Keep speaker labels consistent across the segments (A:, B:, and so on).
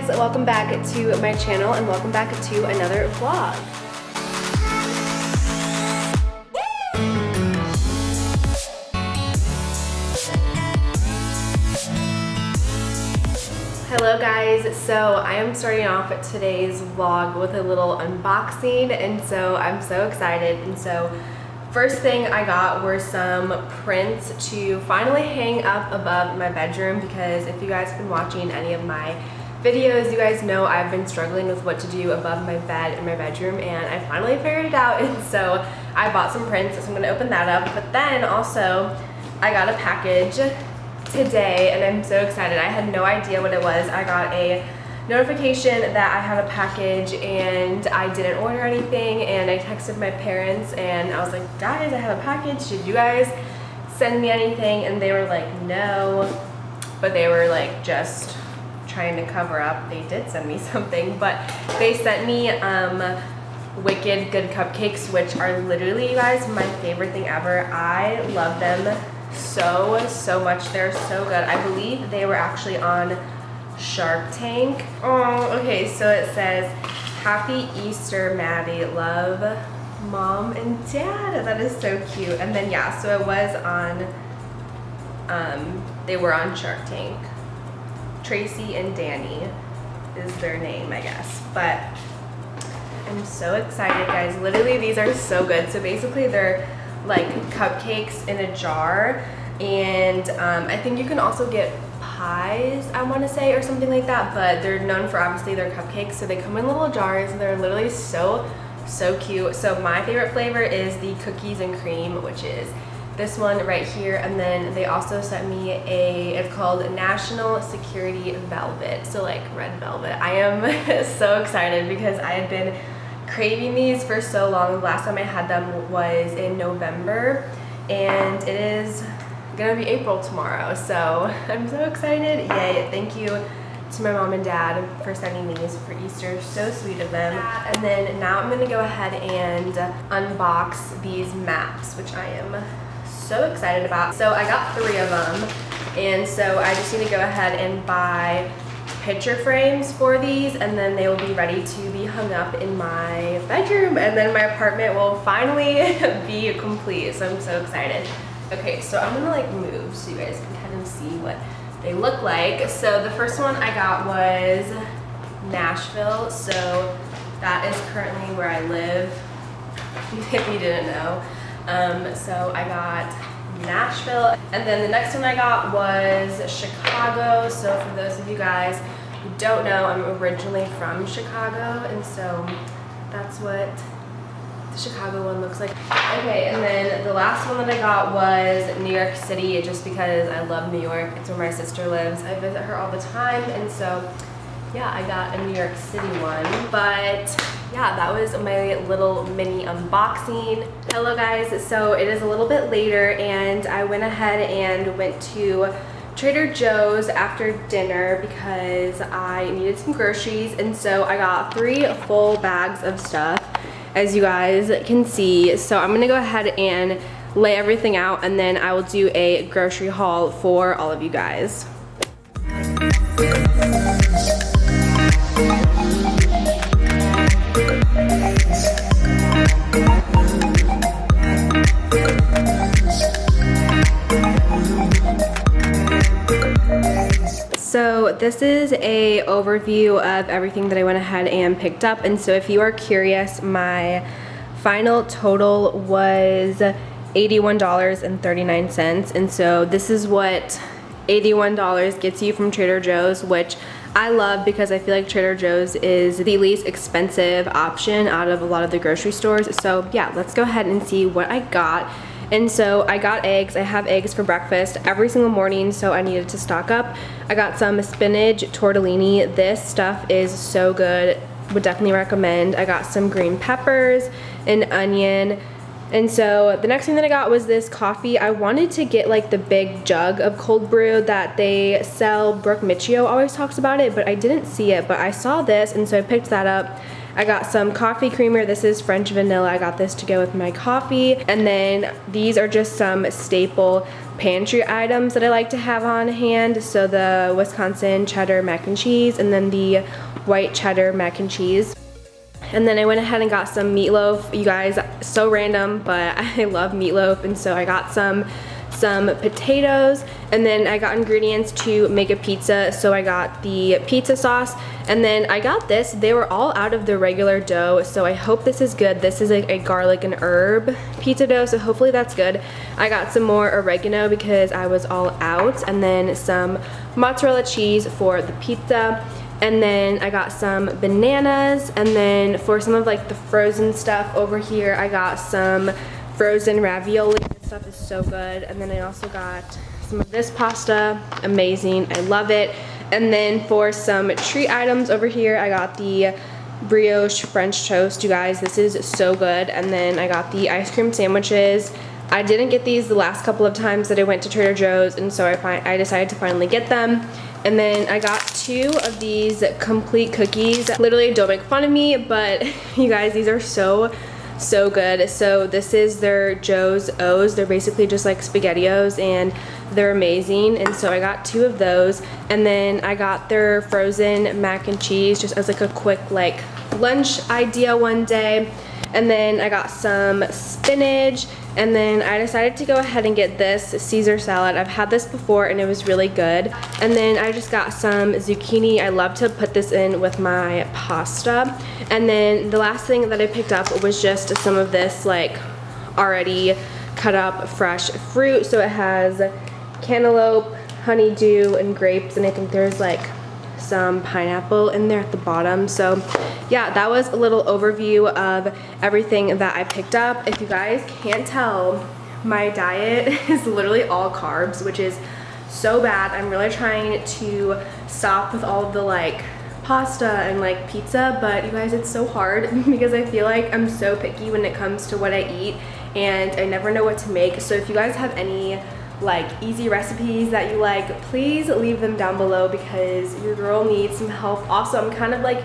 A: guys, welcome back to my channel and welcome back to another vlog. Hello guys, so I am starting off today's vlog with a little unboxing, and so I'm so excited. And so first thing I got were some prints to finally hang up above my bedroom, because if you guys have been watching any of my videos, you guys know I've been struggling with what to do above my bed in my bedroom, and I finally figured it out. And so I bought some prints, so I'm gonna open that up. But then also I got a package today and I'm so excited. I had no idea what it was. I got a notification that I had a package and I didn't order anything, and I texted my parents and I was like, guys, I have a package, did you guys send me anything? And they were like, no, but they were like just trying to cover up. They did send me something, but they sent me Wicked Good cupcakes, which are literally, you guys, my favorite thing ever. I love them so much. They're so good. I believe they were actually on Shark Tank. Oh, okay, so it says, Happy Easter, Maddie. Love, Mom and Dad. That is so cute. And then yeah, so it was on they were on Shark Tank. Tracy and Danny is their name, I guess. But I'm so excited, guys. Literally, these are so good. So basically they're like cupcakes in a jar, and I think you can also get pies, I want to say, or something like that, but they're known for obviously their cupcakes. So they come in little jars and they're literally so cute. So my favorite flavor is the cookies and cream, which is this one right here. And then they also sent me it's called National Security Velvet, so like red velvet. I am so excited because I had been craving these for so long. The last time I had them was in November, and it is gonna be April tomorrow, so I'm so excited. Yay. Thank you to my mom and dad for sending these for Easter. So sweet of them. And then now I'm gonna go ahead and unbox these maps, which I am so excited about. So I got 3 of them, and so I just need to go ahead and buy picture frames for these, and then they will be ready to be hung up in my bedroom, and then my apartment will finally be complete. So I'm so excited. Okay, so I'm gonna like move so you guys can kind of see what they look like. So the first one I got was Nashville, so that is currently where I live, if you didn't know. So I got Nashville, and then the next one I got was Chicago. So for those of you guys who don't know, I'm originally from Chicago, and so that's what the Chicago one looks like. Okay, and then the last one that I got was New York City, just because I love New York. It's where my sister lives. I visit her all the time, and so yeah, I got a New York City one. But yeah, that was my little mini unboxing. Hello guys, so it is a little bit later, and I went ahead and went to Trader Joe's after dinner because I needed some groceries, and so I got 3 full bags of stuff, as you guys can see. So I'm gonna go ahead and lay everything out, and then I will do a grocery haul for all of you guys. So this is a overview of everything that I went ahead and picked up, and so if you are curious, my final total was $81.39, and so this is what $81 gets you from Trader Joe's, which I love because I feel like Trader Joe's is the least expensive option out of a lot of the grocery stores. So yeah, let's go ahead and see what I got. And so I got eggs. I have eggs for breakfast every single morning, so I needed to stock up. I got some spinach tortellini. This stuff is so good. Would definitely recommend. I got some green peppers, an onion. And so the next thing that I got was this coffee. I wanted to get like the big jug of cold brew that they sell. Brooke Michio always talks about it, but I didn't see it. But I saw this, and so I picked that up. I got some coffee creamer. This is French vanilla. I got this to go with my coffee. And then these are just some staple pantry items that I like to have on hand. So the Wisconsin cheddar mac and cheese, and then the white cheddar mac and cheese. And then I went ahead and got some meatloaf. You guys, so random, but I love meatloaf, and so I got some potatoes, and then I got ingredients to make a pizza. So I got the pizza sauce, and then I got this. They were all out of the regular dough, so I hope this is good. This is a garlic and herb pizza dough, so hopefully that's good. I got some more oregano because I was all out, and then some mozzarella cheese for the pizza. And then I got some bananas, and then for some of like the frozen stuff over here, I got some frozen ravioli. This stuff is so good. And then I also got some of this pasta. Amazing, I love it. And then for some treat items over here, I got the brioche French toast. You guys, this is so good. And then I got the ice cream sandwiches. I didn't get these the last couple of times that I went to Trader Joe's, and so I decided to finally get them. And then I got 2 of these complete cookies. Literally, don't make fun of me, but you guys, these are so good. So this is their Joe's O's. They're basically just like SpaghettiOs, and they're amazing. And so I got 2 of those. And then I got their frozen mac and cheese just as like a quick like lunch idea one day. And then I got some spinach, and then I decided to go ahead and get this Caesar salad. I've had this before and it was really good. And then I just got some zucchini. I love to put this in with my pasta. And then the last thing that I picked up was just some of this like already cut up fresh fruit. So it has cantaloupe, honeydew, and grapes, and I think there's like some pineapple in there at the bottom. So yeah, that was a little overview of everything that I picked up. If you guys can't tell, my diet is literally all carbs, which is so bad. I'm really trying to stop with all of the like pasta and like pizza, but you guys, it's so hard because I feel like I'm so picky when it comes to what I eat, and I never know what to make. So if you guys have any like easy recipes that you like, please leave them down below because your girl needs some help. Also, I'm kind of like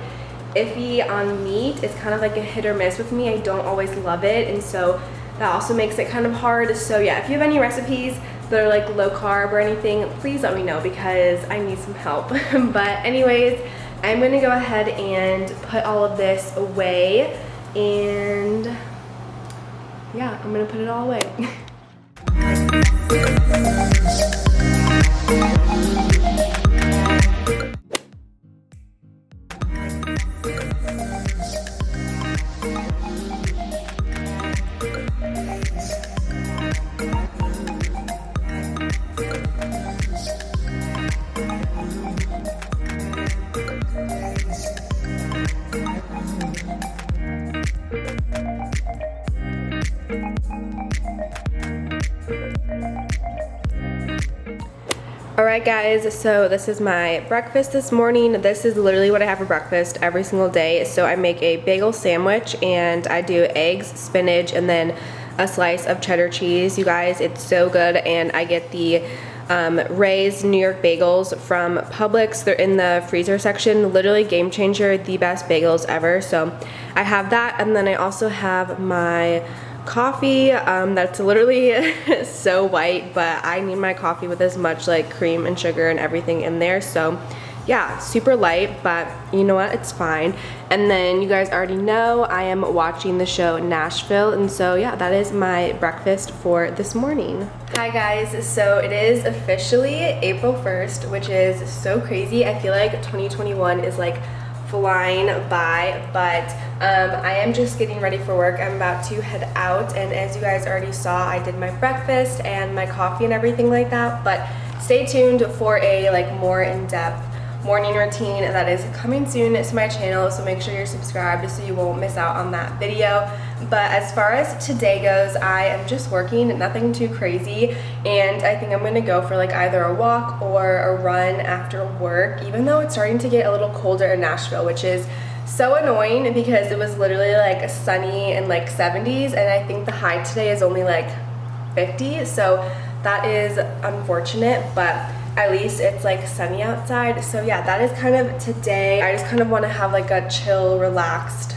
A: iffy on meat. It's kind of like a hit or miss with me. I don't always love it, and so that also makes it kind of hard. So yeah, if you have any recipes that are like low carb or anything, please let me know because I need some help. But anyways, I'm gonna go ahead and put all of this away, and yeah, I'm gonna put it all away. Alright guys, so this is my breakfast this morning. This is literally what I have for breakfast every single day. So I make a bagel sandwich, and I do eggs, spinach, and then a slice of cheddar cheese. You guys, it's so good. And I get the Ray's New York bagels from Publix. They're in the freezer section. Literally game changer, the best bagels ever. So I have that, and then I also have my coffee that's literally so white, but I need my coffee with as much like cream and sugar and everything in there. So yeah, super light, but you know what, it's fine. And then you guys already know I am watching the show Nashville, and so yeah, that is my breakfast for this morning. Hi guys, so it is officially April 1st, which is so crazy. I feel like 2021 is like flying by, but I am just getting ready for work. I'm about to head out, and as you guys already saw, I did my breakfast and my coffee and everything like that. But stay tuned for a like more in-depth morning routine that is coming soon to my channel, so make sure you're subscribed so you won't miss out on that video. But as far as today goes, I am just working, nothing too crazy, and I think I'm gonna go for like either a walk or a run after work, even though it's starting to get a little colder in Nashville, which is so annoying because it was literally like sunny and like 70s, and I think the high today is only like 50, so that is unfortunate, but at least it's like sunny outside. So yeah, that is kind of today. I just kind of want to have like a chill, relaxed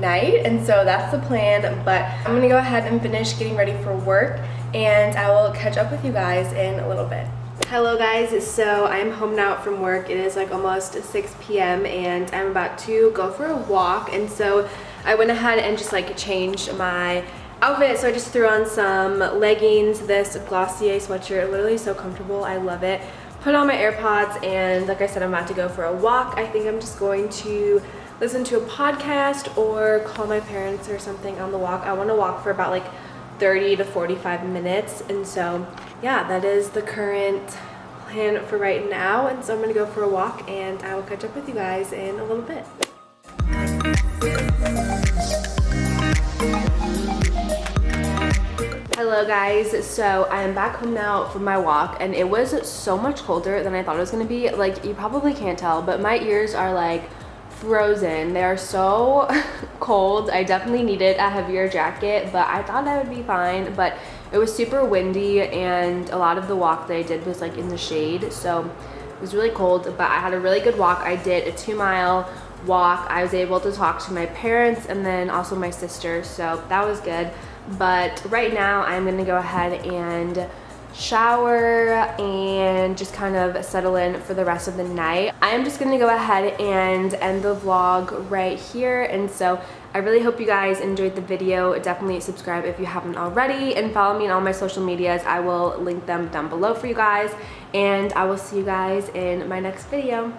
A: night, and so that's the plan. But I'm gonna go ahead and finish getting ready for work, and I will catch up with you guys in a little bit. Hello guys, so I'm home now from work. It is like almost 6 p.m. and I'm about to go for a walk, and so I went ahead and just like changed my outfit. So I just threw on some leggings, this Glossier sweatshirt, literally so comfortable, I love it. Put on my AirPods, and like I said, I'm about to go for a walk. I think I'm just going to listen to a podcast or call my parents or something on the walk. I want to walk for about like 30 to 45 minutes, and so yeah, that is the current plan for right now. And so I'm gonna go for a walk, and I will catch up with you guys in a little bit. Hello guys, so I'm back home now from my walk, and it was so much colder than I thought it was gonna be. Like, you probably can't tell, but my ears are like frozen. They are so cold. I definitely needed a heavier jacket, but I thought I would be fine. But it was super windy, and a lot of the walk that I did was like in the shade, so it was really cold, but I had a really good walk. I did a 2-mile walk. I was able to talk to my parents and then also my sister, so that was good. But right now I'm gonna go ahead and shower and just kind of settle in for the rest of the night. I am just gonna go ahead and end the vlog right here, and so I really hope you guys enjoyed the video. Definitely subscribe if you haven't already, and follow me on all my social medias. I will link them down below for you guys, and I will see you guys in my next video.